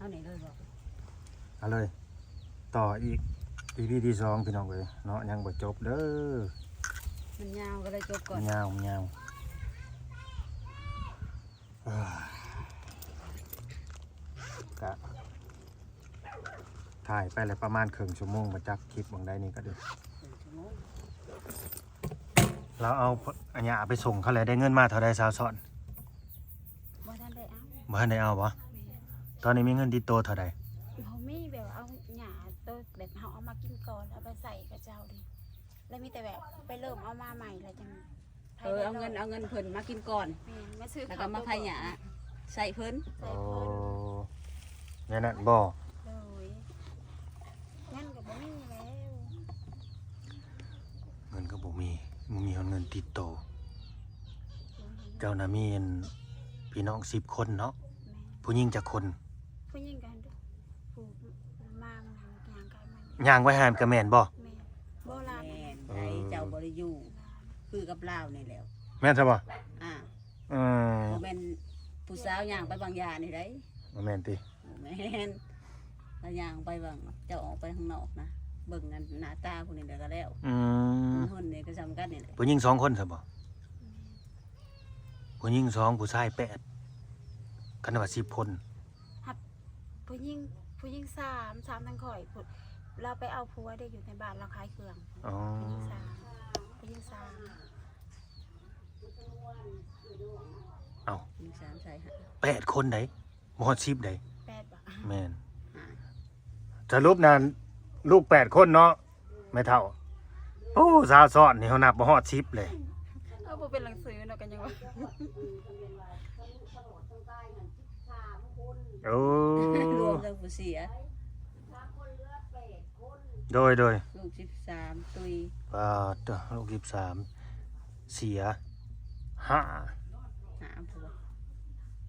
เอาไหนเลยบอก เอาเลยต่ออีก EP ที่2พี่น้องเอ้ยเนาะยังบ่จบเด้อ มันยาวก็เลยจบก่อน มันยาวกะถ่ายไปเลยประมาณครึ่งชั่วโมงมาจักคลิปบางใดนี่ก็เด้อเราเอาอันเนี้ยไปส่งเขาเลยได้เงินมาเท่าใดสาวสอน บ่ทันได้เอา บ่ทันได้เอาบ่ตอนนี้มีเงินติดตัวเท่าใด เขามีแบบเอาหญ้าตัวแบบเขาเอามากินก่อนเอาไปใส่กระเจ้าดิแล้วมีแต่แบบไปเริ่มเอามาใหม่แล้วจังเอาเงินเพิ่นมากินก่อนมาซื้อแล้วก็มาไผ่หญ้าใส่เพิ่น โอ้เนี่ยนั่นบ่ เลยงั้นก็บ่มีแล้ว เงินก็บ่มีเงินติดตัวเจ้าน่ะมีพี่น้อง10 คนเนาะผู้หญิงจักคน ผู้หญิงกันผู้มาอย่างกายมัน ย่างไว้หานกับแม่นบ่ แม่โบราณ แม่นไอ้เจ้าบ่ได้อยู่คือกับลาวนี่แหล้ว แม่นซะบ่ อ่า อืม บ่แม่นผู้สาวย่างไปบางยานี่ได้ บ่แม่นติ บ่แม่นแล้วย่างไปบางเจ้าออกไปข้างนอกนะเบิ่งกันหน้าตาพวกนี้เดี๋ยวก็แล้ว อืม หุ่นนี่ก็สำคัญนี่แหละ ผู้หญิง2 คนซะบ่ผู้หญิง2ผู้ชาย8คันว่า10 คน ผู้หญิงสามทั้งข่อยพูดเราไปเอาผัวได้อยู่ในบ้านเราขายเครื่อง อ๋อ ผู้หญิงสาม เอ้า มีสามใส่หา 8 คนไดบ่ฮอด10ได แปดบาท แม่น หา สรุปนั้นลูก8 คนเนาะแม่เฒ่าโอ้สาวซ้อนนี่เฮานับบ่ฮอด10เลย เอาบ่เป็นหนังสือเนาะกันยังว่า โอ้ รวมทั้งผู้เสีย โดย ลูก13ตุย ลูก13เสีย5 หาผัว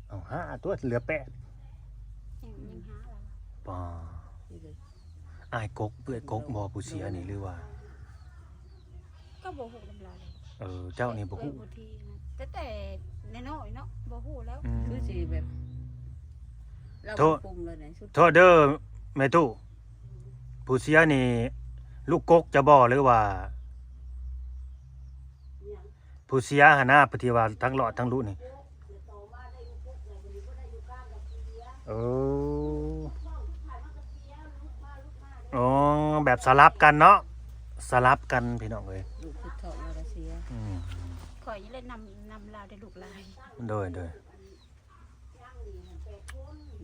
เอา5ตัวเหลือ8ยังหาเรา ป่า นี่เลย อ้ายกกเปื้อยกกบ่ผู้เสียนี่หรือว่า ก็บ่ฮู้นำลาย เจ้านี่บ่ฮู้ บ่ทีนะแต่น้อยๆเนาะบ่ฮู้แล้ว อืม คือสิแบบเรา โทษ คุมเลยนะสุด โทษเด้อแม่ตู้ผู้เสียนี่ลูกกกจะบ่หรือว่า ผู้เสียหนหน้าปฏิว่าทั้งหลอดทั้งลูกนี่โอ้อ๋อแบบสลับกันเนาะสลับกันพี่น้องเอ้ย ลูกคือเฒ่าเราก็เสีย อืม ข่อยยังเล่นนำลาวได้ลูกลาย โดย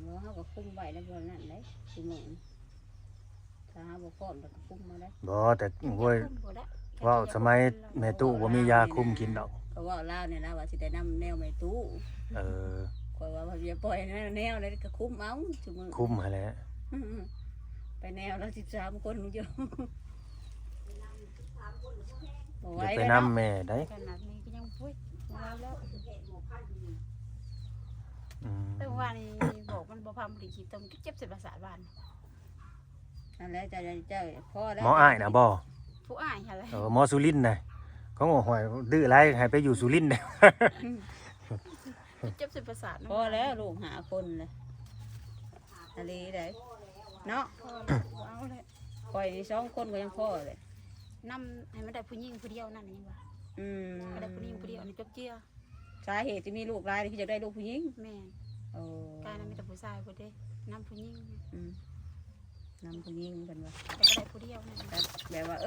บ่เฮาก็คุมไว้แล้วบ่นั่นเด้สิหมู่ถ้าหาบ่พร้อมก็คุมมาได้ บ่แต่โว้ยว่าสมัยแม่ตู้บ่มียาคุมกินดอก ก็ว่าลาวเนี่ยนะว่าสิได้นำแนวแม่ตู้ เออ ข่อยว่าอย่าปล่อยแนวเลยก็คุมเอาซุมื้อ คุมให้แหล้ว ไปแนวละ13คนอยู่บ่ไหว อย่าไป แล้ว นำ เนาะ แม่ได้ ขนาดนี้ก็ยังพูดแล้ว อืม แต่ว่านี่บอกมันบ่พามันคิดต้องเจ็บเส้นประสาทบ้าน นั่นแหละเจ้าพอแล้ว หมออ้ายน่ะบ่ ผู้อ้ายอะไร หมอสุรินทร์น่ะเขาบอกหอยดื้อไรให้ไปอยู่สุรินทร์ได้ เจ็บเส้นประสาท พอแล้วลูกหาคนเลยทะเลได้เนาะ พอเอาเลย ข่อยนี่2คนก็ยังพอเลย นำให้มันได้ผู้หญิงผู้เดียวนั่นนี่ว่า อืม ก็ได้ผู้หญิงผู้เดียวนี่จบเจีย สาเหตุที่มีลูกหลายนี่คือจะได้ลูกผู้หญิง แม่ โอ้ กายนั้นมีแต่ผู้ชายผู้เด้นำผู้หญิง อืมนำผู้หญิงกันว่า แต่ก็ได้ผู้เดียวนั่น แบบว่า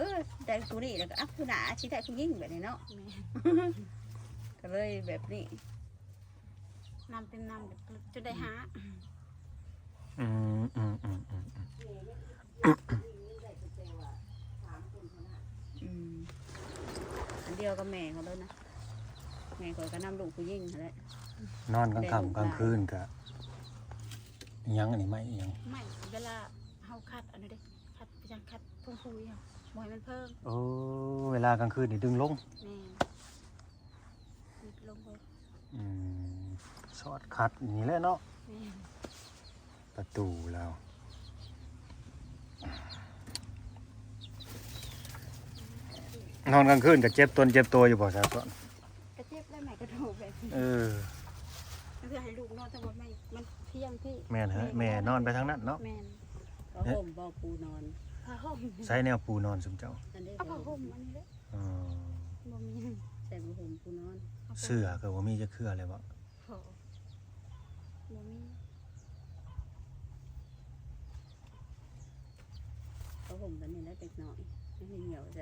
ได้ผู้นี้แล้วก็อ่ะผู้หนาสิได้ผู้หญิงแบบนี้เนาะ แม่ ก็เลยแบบนี้ นำเป็นนำจะได้หา อืม อืมอันเดียวกับแม่เขาเลยนะแม่เขาก็นำลูกผู้หญิงนั่นแหละ นอนกลางค่ำกลางคืนกะยังอันนี้ไม่ยัง ไม่เวลาเฮาคัดอันนี้เด้คัดไปจังคัดพุ่งๆเอาบ่ให้มันเพิ่ม โอ้เวลากลางคืนนี่ดึงลง แม่นิดลงไป อืมชอดคัดนี่แหละเนาะ แม่ ประตูแล้วนอนกลางคืนก็เจ็บตนเจ็บตัวอยู่บ่ครับก่อน กระเจ็บได้ไหมกระดูกแบบนี้ เออ เพื่อให้ลูกนอนทั้งหมดไม่มัน ที่ยังพี่ แม่นฮะแม่นอนไปทางนั้นเนาะ แม่น ผ้าห่มบ่ปูนอน ผ้าห่ม ใช้แนวปูนอนซุมเจ้า อันนี้ เอาผ้าห่มอันนี้แหละ อ๋อ บ่มี ใส่ผ้าห่มปูนอน เสื้อก็บ่มีจะเครือเลยบ่ โหบ่มี ผ้าห่มตัวนี้แล้วเด็กน้อยไม่ให้เหนียวใจ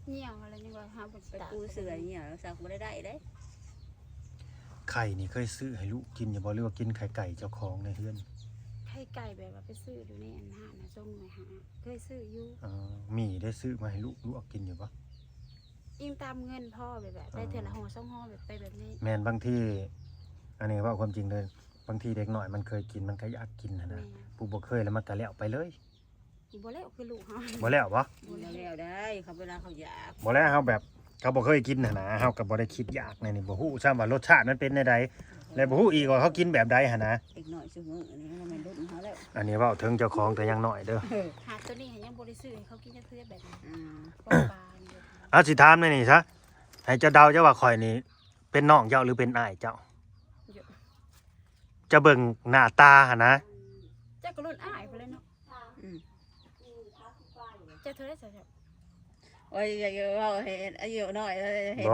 เหี่ยวอะไรยังว่าหาบ่ ไป ตาก ปูเสือเหนียวแล้วสักบ่ได้เด้ ไข่นี่เคยซื้อให้ลูกกินอยู่บ่หรือว่ากินไข่ไก่เจ้าของในเฮือน ไข่ไก่แบบว่าไปซื้ออยู่ในอันห้างน่ะส่งไปหาเคยซื้ออยู่ อ๋อมีได้ซื้อมาให้ลูกกินอยู่บ่ อิงตามเงินพ่อแบบได้เทื่อละห่อสองห่อแบบไปแบบนี้ แม่นบางที่อันนี้เว่าความจริงเลยบางทีเด็กน้อยมันเคยกินมันก็อยากกินนะ แม่ นะผู้บ่เคยแล้วมันก็แล้วไปเลย บ่แล้วคือลูกเฮา บ่แล้วบ่ บ่แล้วได้เขาเวลาเขาอยาก บ่แล้วเฮาแบบเขาบ่เคยกินนะเฮาก็บ่ได้คิดอยากในนี่บ่ฮู้ซ้ำว่ารสชาติมันเป็นใดๆและบ่ฮู้อีกว่าเขากินแบบใดหั่นนะ เด็กน้อยซุมื้อนี้มันรุ่นเขาแล้ว อันนี้เว้าถึงเจ้าของแต่ยังน้อยเด้อ หาตัวนี้ยังบ่ได้ซื้อให้เขากินจักเทื่อแบบนี้ อ่า ปลาเนี่ย เอาสิถามหน่อยนี่ซะให้เจ้าเดาเจ้าว่าข่อยนี่เป็นน้องเจ้าหรือเป็นอ้ายเจ้า เยอะ จะเบิ่งหน้าตาหั่นนะ เจ้าก็รุ่นอ้ายไปเลยเนาะ อืม เจ้าเธอได้ใส่เจ้า โอ้ยอยากจะเว้าให้อายุน้อยให้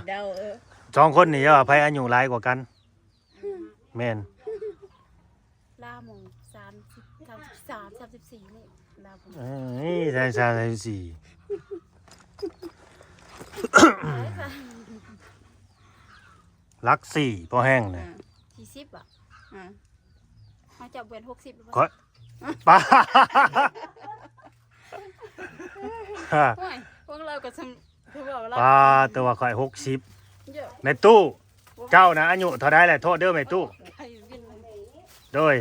เดาเออ สองคนนี่เจ้าว่าไผอายุหลายกว่ากันแม่น ลาหมง33 34นี่ลาหมง เอ้ยใช่สี่ ลักสี่พอแห้งนะ 40อ่ะ อ่า เฮาจะเว้น60หรือ ก็ เปล่า ป้า โอ้ยพวกเราก็คือว่าเรา ป้าตัวข่อย60 เยอะ ในตู้เจ้านะอายุเท่าไรแหละโทษเด้อแม่ตู้ ใครกินเลย โดย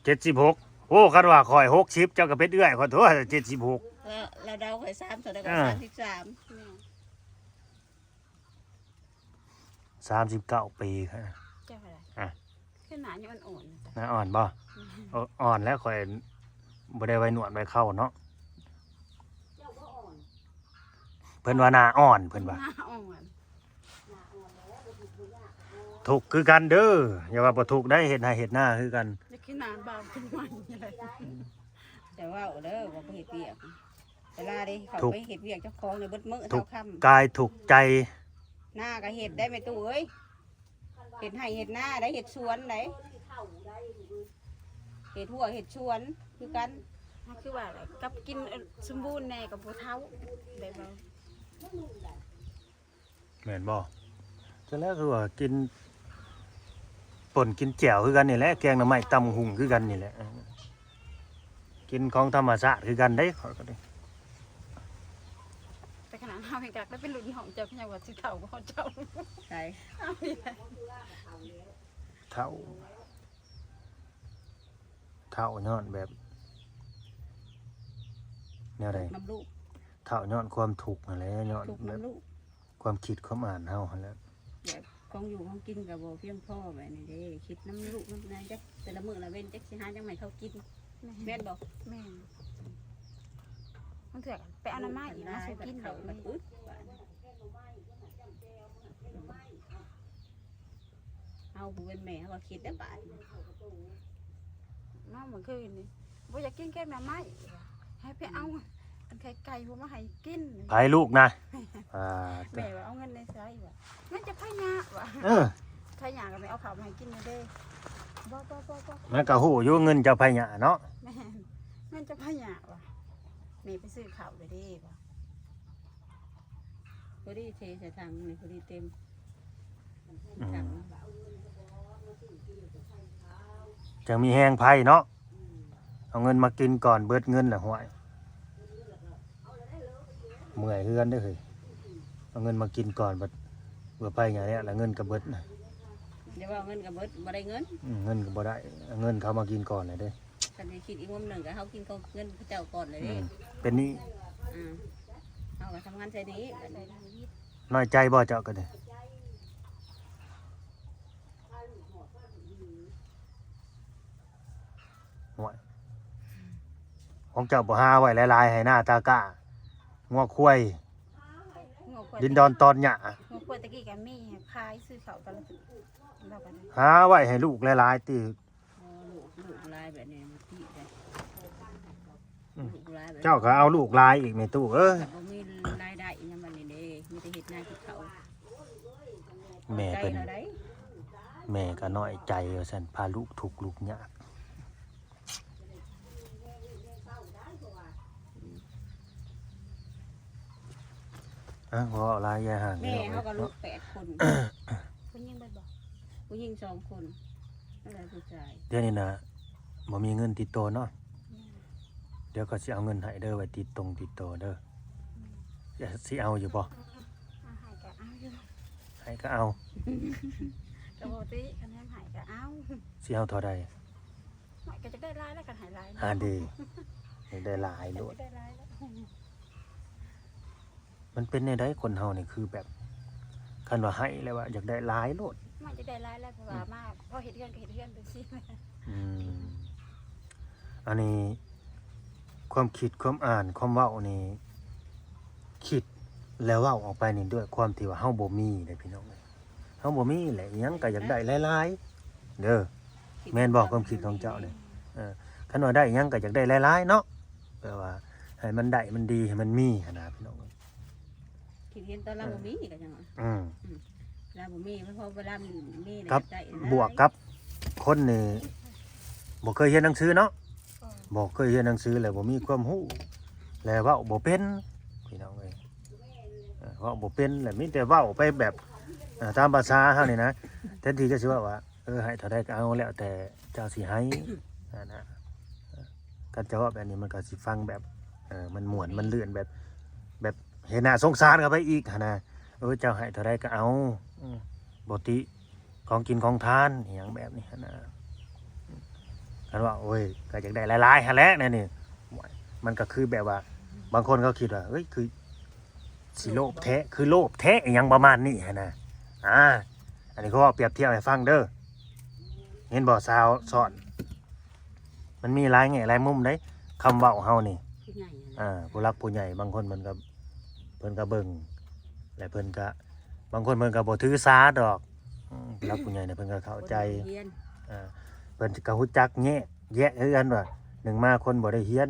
76โอ้คันว่าข่อย60เจ้าก็เป็นเอื้อยขอโทษ76 แล้วเดาข่อย3ตัวแล้วก็33 แม่ 39 ปีค่ะ เจ้าอะไร อ่ะ ขึ้นหนาอยู่อ่อนๆจ้ะ น่าอ่อนบ่อ่อนแล้วข่อยบ่ได้ไว้หนวดไว้เข้าเนาะเพิ่นว่าหน้าอ่อนเพิ่นว่า หน้าอ่อน ถูกคือกันเด้ออย่าว่าบ่ถูกได้เฮ็ดหน้าคือกัน จะขึ้นหนาเบาขึ้นมันอะไร แต่ว่าเด้อบ่ไปเฮ็ดเวียกเวลาดิเขาไปเฮ็ดเวียกเจ้าของเนี่ยเบิดมื้อ ถู เท่าก ค่ำ กายถูกใจ หน้าก็เห็ดได้ไหมตู้เอ้ยเห็ดให้เห็ดหน้าได้เห็ดสวนได้เห็ดหัวเห็ดสวนคือกัน มันคือว่าอะไรกับกินสมบูรณ์แน่กับบัวเท้าแบบว่า แม่นบ่จนแล้วคือว่ากินป่นกินแจ่วคือกันนี่แหละแกงหน่อไม้ตำหุงคือกันนี่แหละกินของธรรมชาติคือกันได้ขอยก็ได้ แต่ขนาดเฮาเองก็ได้เป็นรุ่นของเจ้าพญาวัดสิเฒ่าของเจ้า ใช่ เอาอีกแล้ว เท่าย้อนแบบแนวใด น้ำลูก เท่าย้อนความถูกนั่นแหละย้อน ถูก แบบ น้ำลูก ความคิดความอ่านเฮาหั่นแหละ แบบของอยู่ของกินกับบ่เพียงพ่อแบบนี้เด้คิดน้ำลูกน้ำนายจักแต่ละมื้อละเว้นจักสิหาจังไหนเขากินแม่นบ่ แม่นมันเถื่อไปเอาน้ำไม้อีกมาสู้กิน เขา แบบ แบบ นี้ อึดเอาผู้เป็นแม่เขาก็คิดได้บาด มาเหมือนคืนนี่บ่อยากกินแค่น้ำไม้ให้ไปเอาอันไข่ไก่บ่มาให้กิน ไผลูกนะอ่า แม่ว่าเอาเงินในไสว่ะงั้นจะพะยาว่ะ เออ พะยาก็ไม่เอาข้าวมาให้กินเด้บ่ มันก็ฮู้อยู่เงินเจ้าไผหยาเนาะ แม่นงั้นจะพะยาว่ะแม่ไปซื้อข้าวเลยเด้ว่ะ พอดีเทใส่ถังนี่พอดีเต็ม อื ถัง มจังมีแฮงไผเนาะเอาเงินมากินก่อนเบิดเงินน่ะห่วยเมื่อยเฮือนเด้อเฮ้ยเอาเงินมากินก่อนบัดเบื่อไผหยาเนี่ยแล้วเงินก็เบิดน่ะ เดี๋ยวว่าเงินกับเบิดบ่ได้เงิน เงินก็บ่ได้เอาเงินเขามากินก่อนเลยเด้ ฉันได้คิดอีกมุมหนึ่งก็เขากินเขาเงินเขาเจ้าก่อนเลย อื เด้ มเป็นหนี้ เขาก็ทำงานใช้นี้ ใส่ทางยีด น้อยใจบ่เจ้าก็ได้ห่วยของเจ้าบ่หาไว้หลายๆให้หน้าตากะงัวควาย หัวขวด ดินดอนตอนหยา หัวขวดตะกี้ก็มีขายซื้อข้าวตลาด เราก็ได้ หาไว้ให้ลูกหลายๆติ พอลูกลายแบบนี้มันที่ได้ลูกลายแบบ เจ้าก็เอาลูกหลายอีกแม่ตู้เอ้ย บ่มีรายได้อีหยังมันนี่เด้มีแต่เฮ็ดนาที่เขา แม่ ใจ เพิ่น เราได้ แม่ก็น้อยใจว่าซั่นพาลูกทุกข์ลูกยากบ่เอาหลายอย่าห่าง แม่เขาก็ลูก8 คน คุณยิ่งบ่บอก ผู้หญิง2 คนนั่นแหละผู้ชาย เดี๋ยวนี้นะบ่มีเงินติดตัวเนาะเดี๋ยวก็สิเอาเงินให้เด้อไว้ติดตัวเด้อสิเอาอยู่บ่ อาหายก็เอาอยู่ ให้ก็เอา กระโบติคะแนนหายก็เอา สิเอาเท่าใด หายก็จะได้ร้ายแล้วกันหายร้าย หาดีให้ได้หลายโลด จะได้ร้ายแล้ว มันเป็นในใดคนเฮานี่คือแบบคันว่าให้แล้วว่าอยากได้หลายโลด มันจะได้ร้ายแล้วเพราะว่ามากพอเห็ดเฮือนก็เห็ดเฮือนไปสิ อืมอันนี้ความคิดความอ่านความเว้านี่คิดแล้วเว้าออกไปนี่ด้วยความที่ว่าเฮาบ่มีเด้อพี่น้องเอ้ยเฮาบ่มีแหละอิหยังก็อยากได้หลายๆเด้อ แม่นบอกความคิดของเจ้าเนี่ย คันว่าได้อิหยังก็อยากได้หลายๆเนาะแปลว่าให้มันได้มันดีให้มันมีหั่นน่ะพี่น้องเอ้ย คิดเห็นตอนเราบ่มีก็จังว่า อืม เราบ่มีมันพอเวลามีเนี่ย ครับ ได้ บวกกับคนนี่บ่เคยเรียนหนังสือเนาะบ่เคยเรียนหนังสือแล้วบ่มีความรู้แล้วเว้าบ่เป็นพี่น้องเอ้ยเว้าบ่เป็นแล้วมีแต่เว้าไปแบบตามภาษาเฮานี่นะแทนที่จะสิว่าให้เท่าใดก็เอาแล้วแต่เจ้าสิให้นะการจะเว้าแบบนี้มันก็สิฟังแบบมันม่วนมันเลื่อนแบบเห็นหน้าสงสารเข้าไปอีกหั่นน่ะเจ้าให้เท่าใดก็เอาบ่ติ ของกินของทานอหย่างแบบนี้นะกันว่าโอ้ยก็อยากได้หลายๆฮะแหละนี่มันก็คือแบบว่า บางคนเขาคิดว่าเฮ้ยคือสิโลภแท้คือโลภแท้อหย่างประมาณนี้ฮะนะอันนี้เขาเปรียบเทียบให้ฟังเด้อเห็นบ่สาวสอน มันมีหลายแง่หลายมุมได้คำเว้าเฮานี่ ผู้ใหญ่นะ ผู้รักผู้ใหญ่บางคนเพิ่นก็เบิ่งและเพิ่นก็บางคนเพิ่นก็บ่ถือสาดอกผู้รักผู้ใหญ่เนี่ยเพิ่นก็เข้าใจ เรียน เพิ่นก็ฮู้จักแยะคือกันว่าหนึ่งมาคนบ่ได้เรียน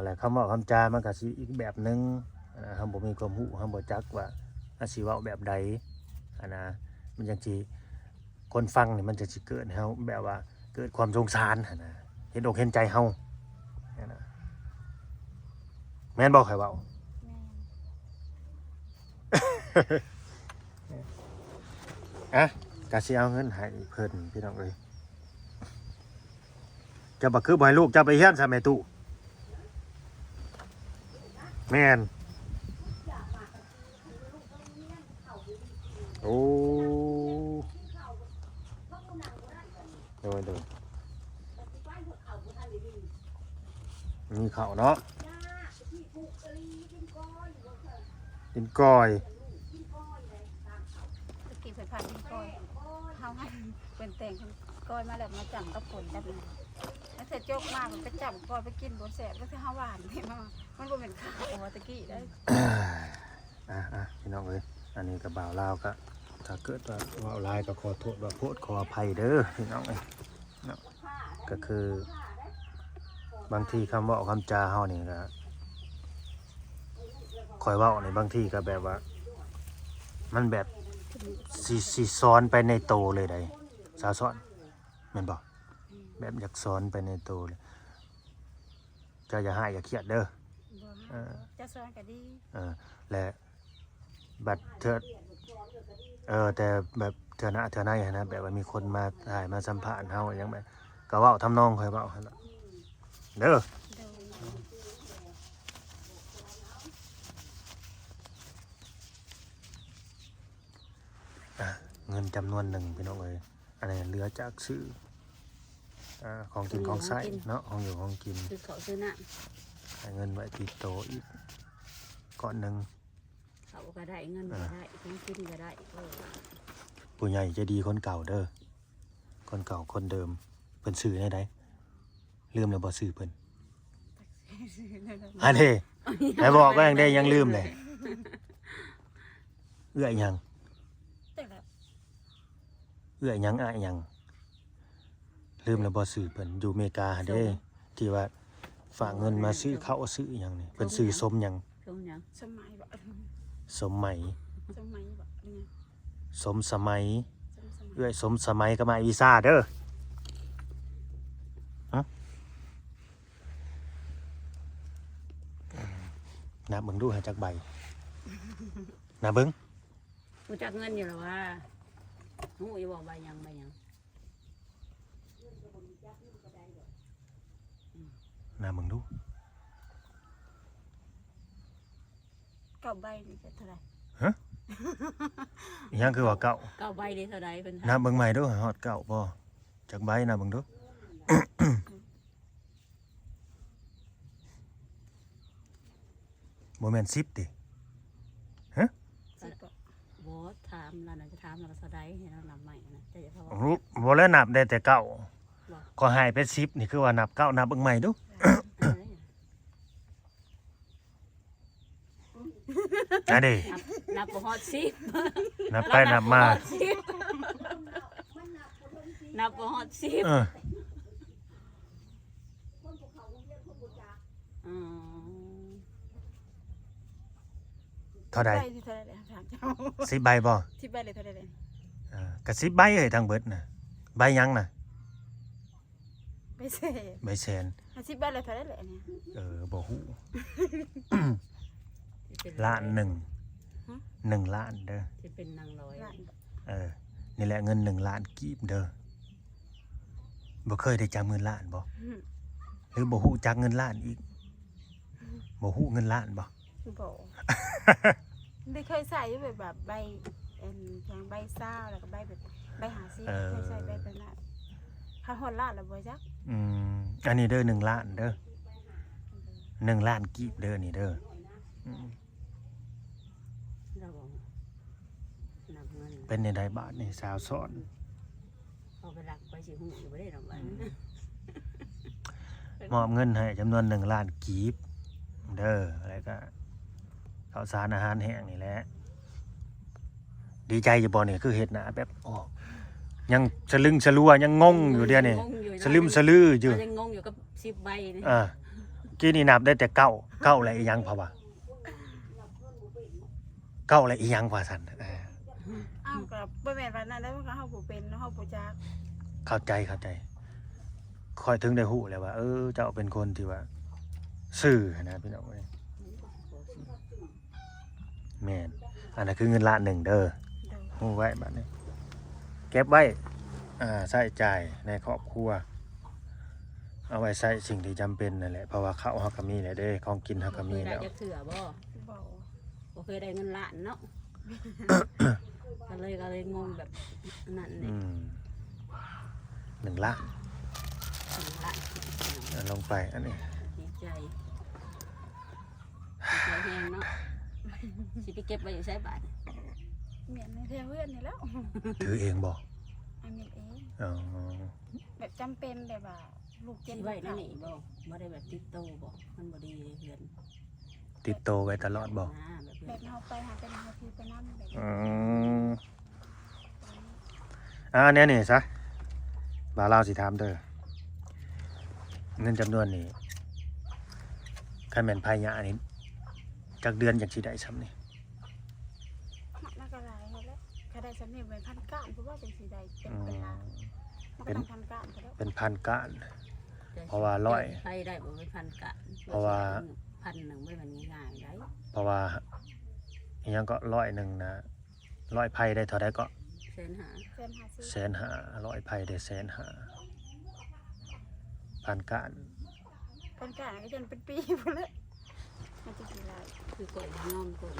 แล้วคำเว้าคำจามันก็สิอีกแบบหนึงเฮาบ่มีความรู้เฮาบ่จักว่าสิเว้าแบบใดมันจังสิคนฟังนี่มันจะสิเกิดให้เฮาแบบว่าเกิดความสงสารเห็นอกเห็นใจเฮาแม่นบ่ใครเว้า กะสิเอาเงินให้เพิ่นพี่น้องเอ้ยจะบ่คือบ่ให้ลูกจะไปเฮียนซะแม่ตู้แม่นโอ้โดยมีข้าวเนาะกินก้อย ตะกี้เพิ่นพากินก้อยเฮาให้เป็นแต่งก้อยมาแล้วมาจับกับผลแบบนี้แล้วเสร็จโจกมากมันไปจับก้อยไปกินบ่แซ่บก็คือเฮาหวานนี่มันบ่เป็นข้าวว่าตะกี้ได้ พี่น้องเอ้ยอันนี้กับบ่าวลาวก็ถ้าเกิดว่าเว้าหลายก็ขอโทษว่าโพดขออภัยเด้อพี่น้องเอ้ยเนาะก็คือบางทีคำเว้าคำจาเฮานี่ก็คอยเว้านี่บางทีก็แบบว่ามันแบบสิซ้อนไปในโตเลยได้สาวสอนแม่นบ่แบบอยากซ้อนไปในโตเลยเจ้าอย่าหายอย่าเครียดเด้อ จะสอนก็ดี และบัดเธอแต่แบบเธอหน้านะแบบว่ามีคนมาถ่ายมาสัมภาษณ์เฮาอย่างแบบก็เว้าทำนองค่อยเว้าหั่นล่ะเด้อ โดย เงินจำนวนหนึ่งพี่น้องเอ้ยอันนี้เหลือจากซื้อของกินของใช้เนาะของอยู่ของกิน ซื้อข้าวซื้อน้ ให้เงินไว้ติดโตะอีกก้อนหนึ่ง ำเขาก็ได้เงินก็ได้ของกินก็ได้ ผู้ใหญ่ใจะดีคนเก่าเด้อคนเก่าคนเดิมเพิ่นซื้อได้ไดลืมแล้วบ่ซื้อเพิ่นอันนี้ไหนบอกก็ยังได้ยังลืมเลยเอื้อยัง แต่ละ เอื้อยหยังอ้ายหยังลืมแล้วบ่ซื้อเพิ่นอยู่อเมริกาหั่นเด้ที่ว่าฝากเงินมาซื้อข้าวซื้อหยังนี่เพิ่นซื้อสมหยัง ตรงหยัง สมัยบ่ สมไหม สมัยบ่เนี่ย สมสมัย สมัย เอื้อยสมสมัยก็มาวีซ่าเด้อฮะนับเบิ่งดูหาจักใบนับเบิ่ง รู้จักเงินอยู่แล้วว่าฮู้อยู่บ่ใบหยัง นับเบิ่งดู เก่าใบนี่จะเท่าไหร่ อีหยังคือว่าเก่า เก้าใบได้เท่าใดเพิ่น นับเบิ่งใหม่ดูฮอดเก่าบ่จักใบนับเบิ่งดู บ่แม่น10ติ สิบบ่ บ่ถามแล้วน่ะจะถามแล้วก็เท่าใดให้เรานำใหม่นะแต่อย่าเพราะว่า รู้บ่แล้วนับได้แต่เก่า บ่ ก็ให้เป็น10นี่คือว่านับเก่านับเบิ่งใหม่ดู อันนี้ นับบ่ฮอด10 นับไปนับมา นับบ่ฮอด10 เออ อืม เท่าใด ใบที่เท่าไหร่เลยถามเจ้า 10ใบบ่ ที่ใบเลยเท่าไหร่เลย ก็10ใบเอ้ยทั้งเบิดน่ะใบหยังน่ะ ไปเซ่ ใบแสน สิบใบเลยเท่าไหร่เลยอันเนี้ย บ่ฮู้ สิเป็น ล้านหนึ่ง1ล้านเด้อ สิเป็นนางร้อย ล้านบ่ นี่แหละเงิน1ล้านกีบเด้อบ่เคยได้จักเงินล้านบ่ อืม หรือบ่ฮู้จักเงินล้านอีกบ่ฮู้เงินล้านบ่ บ่ได้เคยใส่อยู่แบบใบอย่างใบซ่าแล้วก็ใบแบบใบหาซีเคยใส่ใบเป็นล้านถ้าฮอดล้านแล้วบ่จัก อันนี้เด้อ1ล้านเด้อ1ล้านกีบเด้อนี่เด้ออืม เราบอกนับเงิน เป็นในใดบาทนี่สาวสอน เอาไปหลักไปสิฮู้อยู่บ่ได้ดอกบัด มอบเงินให้จำนวน1ล้านกีบเด้ออะไรก็ข้าวสารอาหารแห้งนี่แหละดีใจอยู่บ่นี่คือเฮ็ดหน้าแบบโอ้ยังสลึงสลัวยังงงอยู่เดี๋ยวนี้สลึมสลืออยู่ ยังงงอยู่กับ10ใบนี่ กี้นี่นับได้แต่เก้าอะไรอีหยังพะวะเก้าอะไรอีหยังพะสันอ้าวก็บ่แม่นว่านั้นแล้วมันก็เฮาบ่เป็นเนาะเฮาบ่จัก เข้าใจคอยถึงได้หู้เลยว่าเจ้าเป็นคนที่ว่าซื่อนะพี่น้องเอ้ยแม่นอันนั้นคือเงินล้านหนึ่งเด้อ เด้อ หู้ไว้บัดนี้เก็บไว้ใช้จ่ายในครอบครัวเอาไว้ใช้สิ่งที่จำเป็นนั่นแหละเพราะว่าข้าวเฮาก็มีแล้วเด้ของกินเฮาก็มี เคยได้ แล้ว จักเถื่อบ่ บ่ บ่เคยได้เงินล้านเนาะ ก็เลยงงแบบนั้นนี่ 1 ล้าน ล้าน ลงไปอันนี้ ดีใจแฮงเนาะสิไปเก็บไว้อยู่ไสบาท แม่นในแท้เพื่อนนี่แล้ว ถือเองบ่ อันนี้เอง อ๋อ แบบจำเป็นแบบว่าลูกเจ็ เก็ บบ ไว้นั่นนี่บ่ได้แบบติดโตบ่มันบ่ดีเลยเพื่อน ติดโตไว้ตลอดบ่ แบบ แบ เพื่อน บเฮาไปหาเป็นเฮาคือไปนำแบบ เนี่ยนี่ซะบ่าวลาวสิถามเด้อเงินจำนวนนี้คันแม่นภายยะนี่จักเดือนจักสิได้ซ้ำนี่ มันก็หลายแล้วก็ได้สำเนียงเป็นพันก้านเพราะว่าจังสิได้เป็นล้านมันก็ต้องพันก้านก็แล้ว เป็นพันก้าน เพราะว่าร้อย ใครได้บ่เป็นพันกะ เพราะว่า 1,000บ่ได้มันง่ายๆได้ เพราะว่าอิหยังก็100นะ100ไผได้เท่าใดก็ เส้นหา 150,000 100ไผได้150,000พันก้าน พันก้านก็จนเป็นปีพุ่นแล้วมันจะกี่ลาย คือก่อยงอมก่อน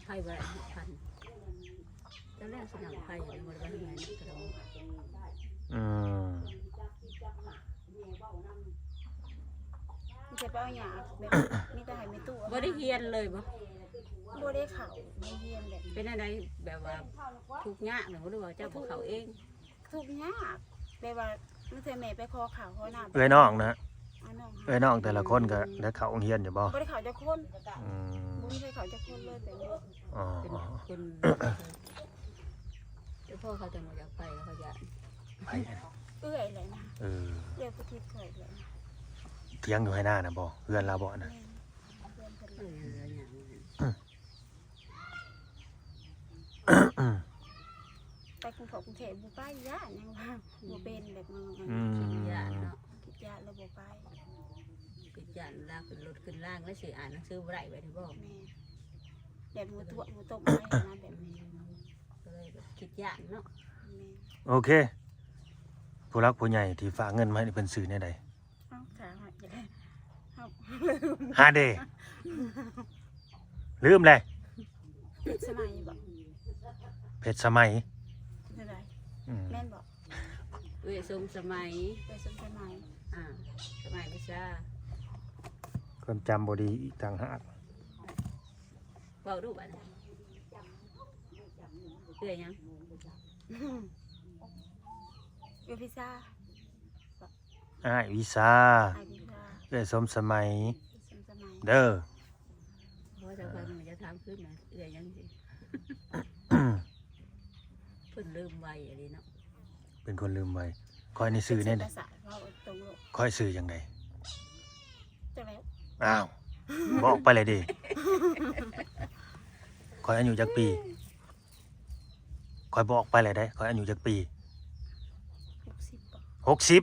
ไผบ่ได้พันแล้วแรกสนามไผอยู่บ่ได้ว่าไงนะกระดอง อืม มันจะไปเอาหยาแบบมีแต่ให้มีตู้ บ่ได้เฮียนเลยบ่ บ่ได้เข้าไม่เฮียนแบบ เป็นอะไรแบบว่าทุกข์ยากหรือว่าเจ้าบ่เขาเอง ทุกยากแบบว่ามันจะแม่ไปขอข้าวขอน้ำ เอ้ยน้องนะ เอาน้อง เอ้ยน้องแต่ละคนก็ได้เข้าโรงเรียนอยู่บ่ บ่ได้เข้าจักคน อืม บ่มีใครเข้าจักคนเลยแต่ว่า อ๋อ เป็นคน แต่พ่อเขาจะมาจากไปแล้วเขาจะ ไปกัน เอื้อยเลยนะ เออ เอื้อยผู้ที่เคยเลยนะ เถียงอยู่ให้หน้านะบ่เพื่อนเราบ่นะ แม่นเพื่อนเพิ่น เอ เลย ออย่างนี้ ไปกรุงเทพบ่ไปย่านยังว่าบ่เป็นแบบมึง อืม คิดยานเนาะ คิดยานแล้วบ่ไป คิดยานลากขึ้นรถขึ้นล่างแล้วสิอ่านหนังสือบ่ได้ไปที่บอก แม่แบบหมูตัวหมูต้มอะไรนะแบบนี้ ก็เลยแบบคิดยานเนาะ แม่ โอเคผู้รักผู้ใหญ่ที่ฝากเงินมาให้นี่เพิ่นซื้อแนวใด เอ้าถามว่าจะได้เอ้า หาเด้ลืมเลย สมัยบอก เพชรสมัย เท่าไหร อืม แม่นบอก เอ้ยสมสมัย ไปสมสมัย สมัยไม่ซ่า ความจำบ่ดีอีกต่างหาก เบาดูบ้านเอ้ยยัง อยู่พิซซ่า อ้ายวิซา ไอพิซซ่า เอ้ยสมสมัย สมสมัย เด้อ เพราะจะไปมันจะถามขึ้นนะเอ้ยยังสิเพิ่นลืมไว้อะไรเนาะ เป็นคนลืมไว้คอยในซื้อแน่ ภา เด้ ษาเราตรงโลก คอยซื้อจังได จะแล้ว อ้าวบอกไปเลยดิคอยอายุจักปีคอยบอกไปเลยได้คอยอายุจักปี 60บอก 60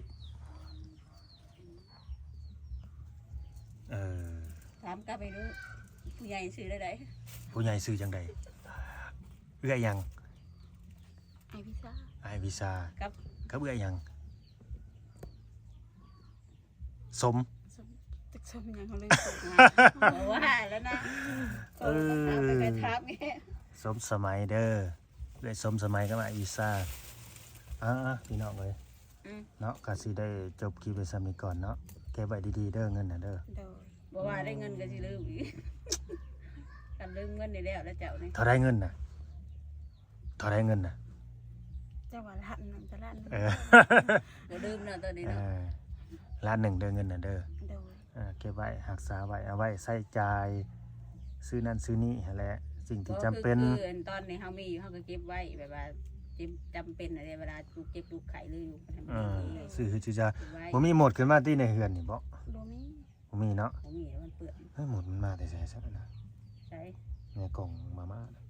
เออ ถามกลับไปดูผู้ใหญ่ซื้อได้ไหน ผู้ใหญ่ซื้อจังไดเอื้อยยัง ไอพิซซ่า อ้ายวิซา กับ กับเอื้อยยังสม สมตึกสมยังเขาเลยสมงา บอกว่าแล้วนะ เออ ถามไปถามแก สมสมัยเด้อเอื้อยสมสมัยกับอ้ายวิซาพี่น้องเอ้ยเนาะก็สิได้จบคลิปไปซ้ำนี้ก่อนเนาะเก็บไว้ดีๆเด้อเงินน่ะเด้อ โดย บอกว่าได้เงินก็สิลืมอีกกันลืมเงินได้แล้วเจ้านี่ เท่าไรเงินน่ะเท่าไรเงินน่ะ จังหวัดละหนึ่งตลาดหนึ่ง เออ ก็ลืมเนาะตอนนี้ เอ เนาะ อล้านหนึ่งเด้อเงินน่ะเด้อ โดย เก็บไว้รักษาไว้เอาไว้ใช้จ่ายซื้อนั่นซื้อนี่หั่นแหละสิ่งที่จำเป็น คือตอนนี้เฮามีอยู่เฮาก็เก็บไว้แบบว่าจำเป็นอะไรเวลาลูกเจ็บลูกไข้หรืออยู่ทำ เออ ดี ซื้อคือจะ เก็บไว้ บ่มีหมดขึ้นมาที่ในเฮือนนี่บ่ บ่มี บ่มีเนาะ ผมมีแล้วมันเปื้อน เฮ้ยหมดมันมาแต่ไสซะนะ ใช่ ในกล่องมาม่าน่ะ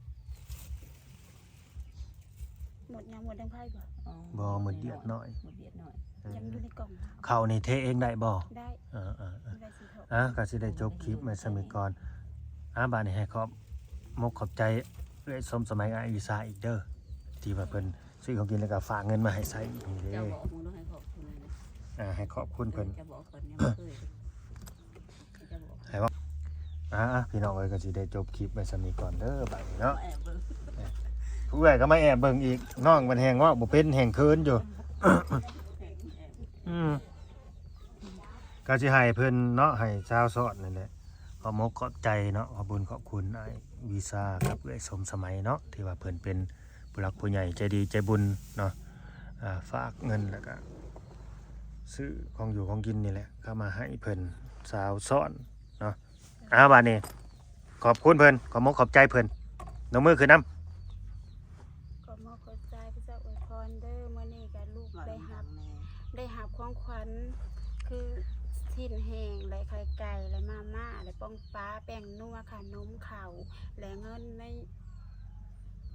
หมดยังหมดทั้งไพ่บ่ บ่หมดเดียดน้อย หมดเดียดน้อย เออ ยังอยู่ในกล่องนะ ข้าวนี่เทเองได้บ่ ได้ เออ ได้สีทอง ก็สิได้จบคลิปไว้สมิก่อนบัดนี้ให้ขอบมกขอบใจเอ้ยสมสมัยอาอีสาอีกเด้อที่ว่าเพิ่นซื้อของกินแล้วก็ฝากเงินมาให้ใช้อีกนี่เด้ เจ้าบอกมึงต้องให้ขอบคุณเลยนะ ให้ขอบคุณเพิ่น จะบอกคนยังไม่เคยจะบอก พี่น้องเอ้ยก็สิได้จบคลิปไว้สมิก่อนเด้อบัดนี้เนาะ แอบเบิ่ง ผู้ใหญ่ก็มาแอบเบิ่งอีกน้องมันแฮงว่าบ่เป็นแฮงเคินอยู่ ก็สิให้เพิ่นเนาะให้ชาวสอดนั่นแหละขอมกขอบใจเนาะขอบคุญขอบคุณไอ้วีซ่ากับเอ้ยสมสมัยเนาะที่ว่าเพิ่นเป็นผู้หลักผู้ใหญ่ใจดีใจบุญเนาะฝากเงินแล้วก็ซื้อของอยู่ของกินนี่แหละเข้ามาให้เพิ่นสาวสอนเนาะบัดนี้ขอบคุณเพิ่นขอมกขอบใจเพิ่นนกมือขึ้นนำ ก็มอบขอบใจพระเจ้าอวยพรเด้อมื้อนี้ก็ลูกได้หับของขวัญคือทิ้นแห้งและไข่ไก่และมาม่าและป้องปลาแป้งนัวขนมข้าวและเงินใน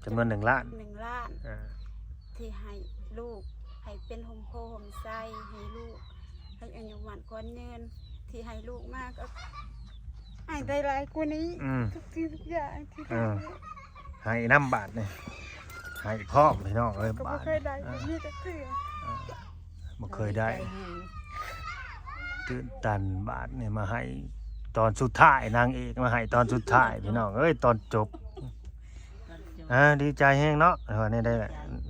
จำนวน1 ล้าน 1 ล้าน อ่า ที่ให้ลูกให้เป็นโฮมโพโฮมไซให้ลูกให้อายุหวันก้อนเงินที่ให้ลูกมากก็ให้ได้หลายกว่านี้ ทุกสิ่งทุกอย่างที่ได้ ให้น้ำบาทนี่ให้พ่อพี่น้องเอ้ย ก็ บา บ่ ท เคยได้แบบนี้แต่เถื่อ บ่เคยได้ตื่นตันบาทนี่มาให้ตอนสุดท้ายนางเอกมาให้ตอนสุดท้ายพี่น้องเอ้ยตอนจบดีใจแฮงเนาะนี่ได้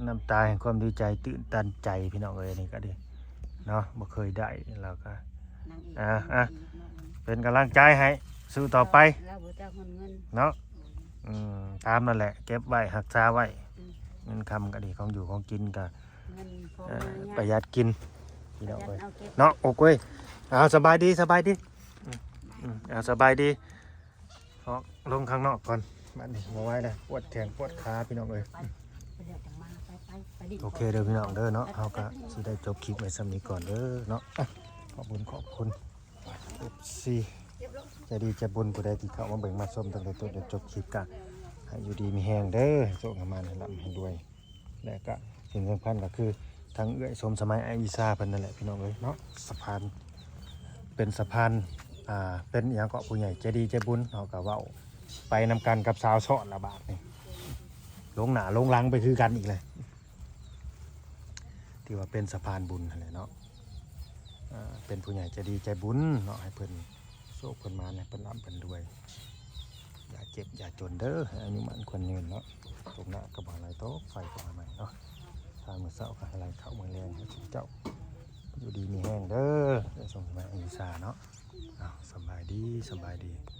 น้ำตาแห่งความดีใจตื่นตันใจพี่น้องเอ้ยนี่ก็ดีเนาะบ่เคยได้แล้วก็เป็นกำลังใจให้สู้ต่อไป เราบ่จ้างเงิน เนาะตามนั่นแหละเก็บไว้รักษาไว้เงินคำก็ดีของอยู่ของกินก็ เงินพอ ประหยัดกินพี่น้องเอ้ย เอาเก็บ เนาะโอ้กเว้ยเอาสบายดีสบายดีเอาสบายดีออกลงข้างนอกก่อนบัดนี้บ่ไหวแล้วปวดแขนปวดขาพี่น้องเอ้ย ไปเดี๋ยวจะมาไป โอเคเด้อพี่น้องเด้อเนาะเฮาก็สิได้จบคลิปไว้ส่ำนี้ก่อนเด้อเนาะอ่ะขอบคุณ FC ใจดีใจบุญผู้ใดที่เข้ามาเบิ่งมาชมตั้งแต่ต้นจนจบคลิปก็ให้อยู่ดีมีแฮงเด้อโชคให้มันให้ร่ำให้รวยและก็สิ่งสำคัญก็คือทางเอื้อยสมสมัยไออีซาเพิ่นนั่นแหละพี่น้องเอ้ยเนาะสะพานเป็นสะพานเป็นอหยังเกาะผู้ใหญ่ใจดีใจบุญเฮาก็เว้าไปนำกันกับสาวซ้อนละบาทนี่ลงหน้าลงหลังไปคือกันอีกเลยที่ว่าเป็นสะพานบุญนั่นแหละเนาะเป็นผู้ใหญ่ใจดีใจบุญเนาะให้เพิ่นโชคเพิ่นมาเนี่ยเพิ่นร่ำเพิ่นรวยอย่าเจ็บอย่าจนเด้อให้อายุมันควรยืนเนาะตกหน้าก็บ่อะไรโตไฟก็บ่ใหม่เนาะทางมื้อเช้าก็ให้ไหลเข้ามื้อแลงให้เจ้าอยู่ดีมีแห้งเด้อได้ส่งสมัยอีสานเนาะอ้าวสบายดี